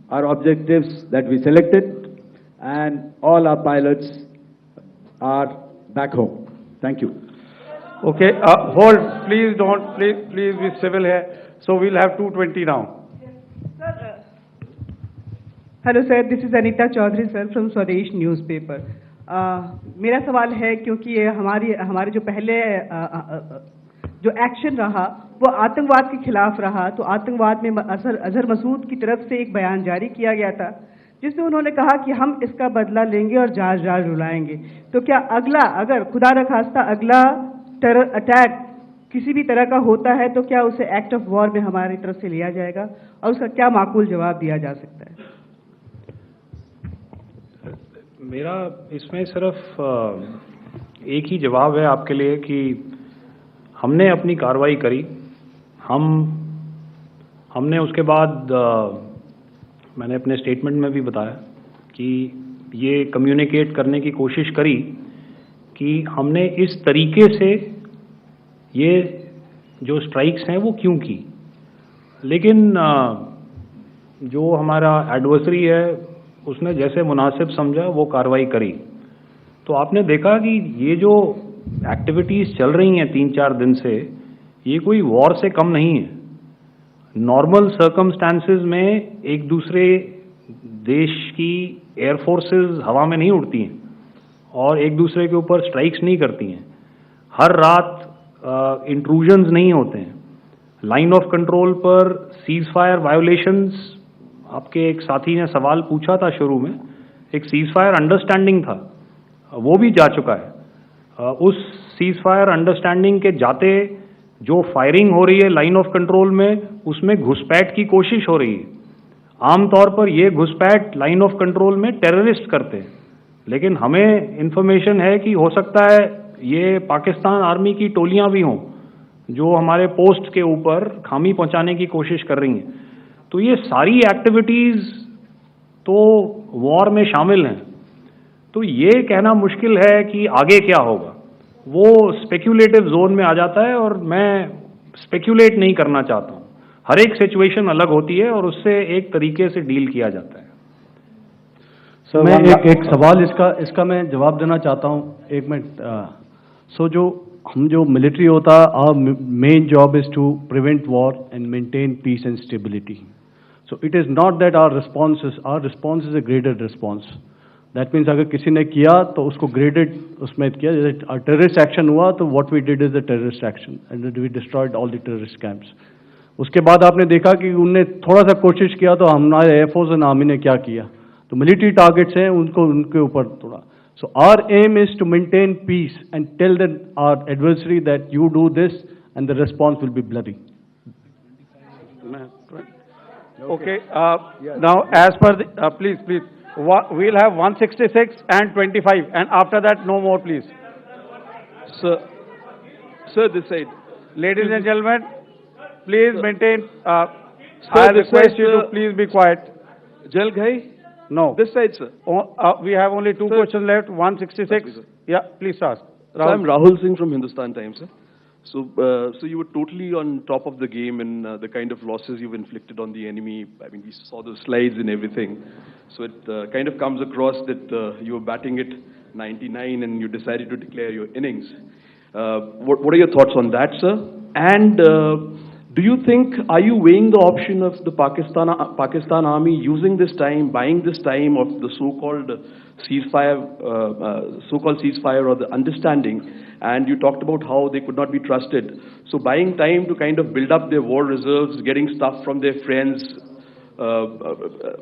our objectives that we selected, and all our pilots are back home. Thank you. Okay, hold, please don't, please be civil here. So we'll have 220 now. Hello sir, this is Anita Chaudhary sir from Swadesh newspaper. मेरा सवाल है, क्योंकि ये हमारे जो पहले जो action रहा वो आतंकवाद के खिलाफ रहा, तो आतंकवाद में अजहर मसूद की तरफ से एक बयान जारी किया गया था जिसमें उन्होंने कहा कि हम इसका बदला लेंगे और जहाज जहाज रुलाएंगे। तो क्या अगला, अगर खुदा न खास्ता अगला टेरर अटैक किसी भी तरह का होता है, तो क्या उसे एक्ट ऑफ वॉर में हमारी तरफ से लिया जाएगा और उसका क्या माकूल जवाब दिया जा सकता है? मेरा इसमें सिर्फ एक ही जवाब है आपके लिए कि हमने अपनी कार्रवाई करी। हमने उसके बाद मैंने अपने स्टेटमेंट में भी बताया कि ये कम्युनिकेट करने की कोशिश करी कि हमने इस तरीके से ये जो स्ट्राइक्स हैं वो क्यों की। लेकिन जो हमारा एडवर्सरी है उसने जैसे मुनासिब समझा वो कार्रवाई करी। तो आपने देखा कि ये जो एक्टिविटीज़ चल रही हैं 3-4 दिन से, ये कोई वॉर से कम नहीं है। नॉर्मल सर्कमस्टांसेस में एक दूसरे देश की एयरफोर्सेस हवा में नहीं उड़ती हैं और एक दूसरे के ऊपर स्ट्राइक्स नहीं करती हैं। हर रात इंट्रूजन्स नहीं होते हैं। लाइन ऑफ कंट्रोल पर सीज फायर वायोलेशंस, आपके एक साथी ने सवाल पूछा था शुरू में, एक सीज फायर अंडरस्टैंडिंग था, वो भी जा चुका है। उस सीज फायर अंडरस्टैंडिंग के जाते जो फायरिंग हो रही है लाइन ऑफ कंट्रोल में, उसमें घुसपैठ की कोशिश हो रही है। आमतौर पर ये घुसपैठ लाइन ऑफ कंट्रोल में टेररिस्ट करते हैं, लेकिन हमें इंफॉर्मेशन है कि हो सकता है ये पाकिस्तान आर्मी की टोलियां भी हों जो हमारे पोस्ट के ऊपर खामी पहुंचाने की कोशिश कर रही हैं। तो ये सारी एक्टिविटीज़ तो वॉर में शामिल हैं। तो ये कहना मुश्किल है कि आगे क्या होगा, वो स्पेक्यूलेटिव जोन में आ जाता है और मैं स्पेक्यूलेट नहीं करना चाहता हूँ। हर एक सिचुएशन अलग होती है और उससे एक तरीके से डील किया जाता है। सर मैं एक सवाल इसका मैं जवाब देना चाहता हूँ, 1 मिनट। सो जो मिलिट्री होता है, our main job is to prevent war and maintain peace and stability. So it is not that our response is a graded response. That means अगर किसी ने किया तो उसको ग्रेडेड उसमें किया। जैसे टेररिस्ट एक्शन हुआ तो what we did is the terrorist action and we destroyed all the terrorist camps. उसके बाद आपने देखा कि उनने थोड़ा सा कोशिश किया तो हमारे एयरफोर्स एंड आर्मी ने क्या किया, तो मिलिट्री टारगेट्स हैं उनके ऊपर थोड़ा। So our aim is to maintain peace and tell that our adversary that you do this and the response will be bloody. Okay, now as per the, please, we'll have 166 and 25, and after that, no more, please. Sir, this side. Ladies and gentlemen, please maintain, I request you to please be quiet. Jal Ghai? No. This side, sir. We have only two questions left, 166. Yeah, please ask. Sir, I'm Rahul Singh from Hindustan Times, sir. So you were totally on top of the game in the kind of losses you've inflicted on the enemy. I mean, we saw the slides and everything. So it kind of comes across that you were batting it 99 and you decided to declare your innings. What are your thoughts on that, sir? And Do you think, are you weighing the option of the Pakistan army using this time, buying this time of the so-called ceasefire or the understanding? And you talked about how they could not be trusted. So buying time to kind of build up their war reserves, getting stuff from their friends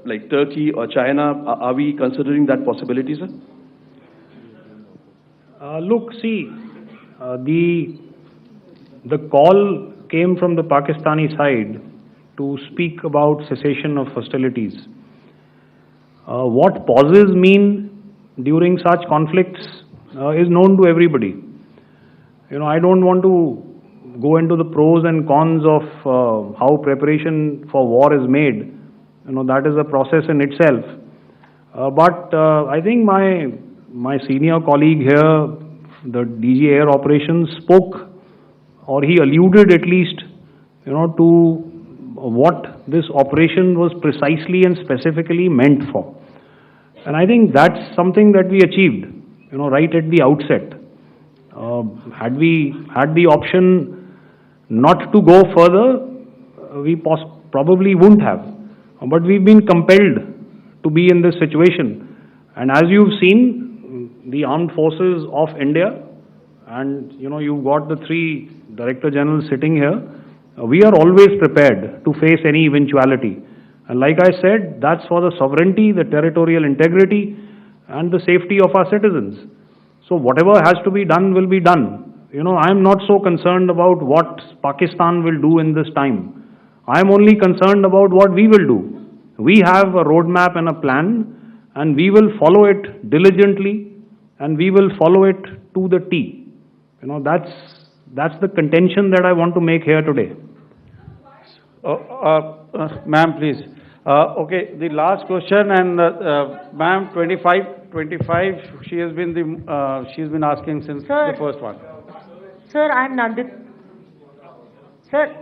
like Turkey or China, are we considering that possibility, sir? Look, see, the call came from the Pakistani side to speak about cessation of hostilities. What pauses mean during such conflicts is known to everybody. I don't want to go into the pros and cons of how preparation for war is made. That is a process in itself. But I think my senior colleague here, the DG Air Operations, spoke, or he alluded at least, to what this operation was precisely and specifically meant for. And I think that's something that we achieved, right at the outset. Had we had the option not to go further, we probably wouldn't have. But we've been compelled to be in this situation. And as you've seen, the armed forces of India, and you've got the three Director Generals sitting here, we are always prepared to face any eventuality. And like I said, that's for the sovereignty, the territorial integrity, and the safety of our citizens. So whatever has to be done will be done. I'm not so concerned about what Pakistan will do in this time. I'm only concerned about what we will do. We have a roadmap and a plan, and we will follow it diligently, and we will follow it to the T. That's the contention that I want to make here today. Ma'am, please. Okay, the last question, and ma'am, 25. She's been asking since the first one. Sir, I'm Nandita. Sir.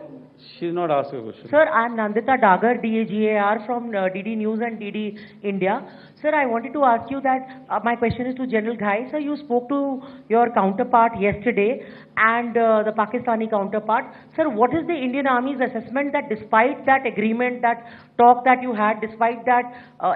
She's not asking a question. Sir, I'm Nandita Dagar, DAGAR from DD News and DD India. Sir, I wanted to ask you that my question is to General Ghai. Sir, you spoke to your counterpart yesterday and the Pakistani counterpart. Sir, what is the Indian Army's assessment that despite that agreement, that talk that you had, despite that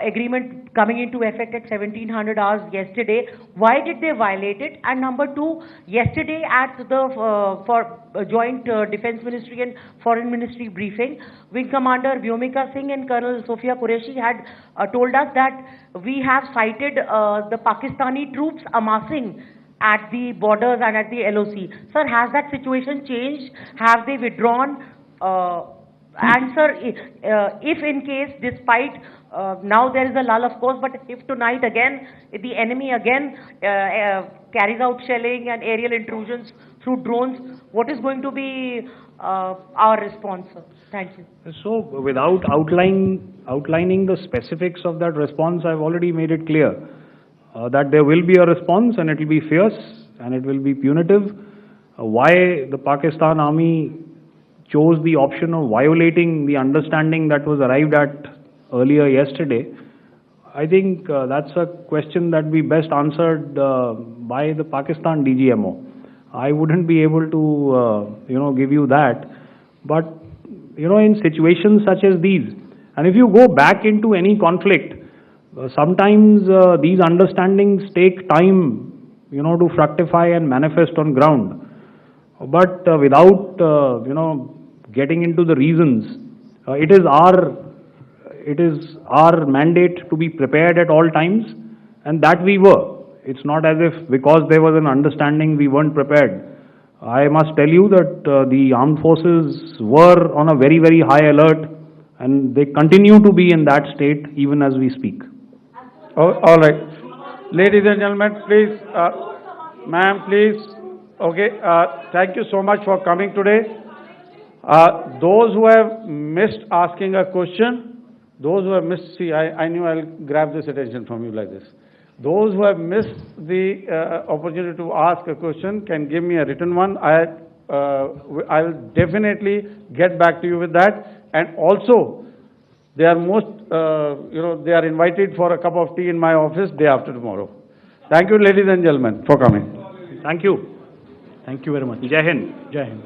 agreement coming into effect at 1700 hours yesterday, why did they violate it? And number two, yesterday at the joint Defense Ministry and Foreign Ministry briefing, Wing Commander Vyomika Singh and Colonel Sophia Qureshi had told us that we have cited the Pakistani troops amassing at the borders and at the LOC. Sir, has that situation changed? Have they withdrawn? And sir, if in case, despite now there is a lull, of course, but if tonight again, if the enemy again carries out shelling and aerial intrusions through drones, what is going to be our response, sir? Thank you. So, without outlining the specifics of that response, I've already made it clear that there will be a response, and it will be fierce and it will be punitive. Why the Pakistan Army chose the option of violating the understanding that was arrived at earlier yesterday, I think that's a question that we best answered by the Pakistan DGMO. I wouldn't be able to, give you that. But, in situations such as these, and if you go back into any conflict, sometimes these understandings take time, to fructify and manifest on ground. But without, getting into the reasons, it is our mandate to be prepared at all times, and that we were. It's not as if because there was an understanding we weren't prepared. I must tell you that the armed forces were on a very, very high alert, and they continue to be in that state even as we speak. All right. Ladies and gentlemen, please, ma'am, please. Okay, thank you so much for coming today. Those who have missed asking a question, see, I knew I'll grab this attention from you like this. Those who have missed the opportunity to ask a question can give me a written one. I'll definitely get back to you with that. And also, they are they are invited for a cup of tea in my office day after tomorrow. Thank you, ladies and gentlemen, for coming. Thank you. Thank you very much. Jai Hind. Jai Hind.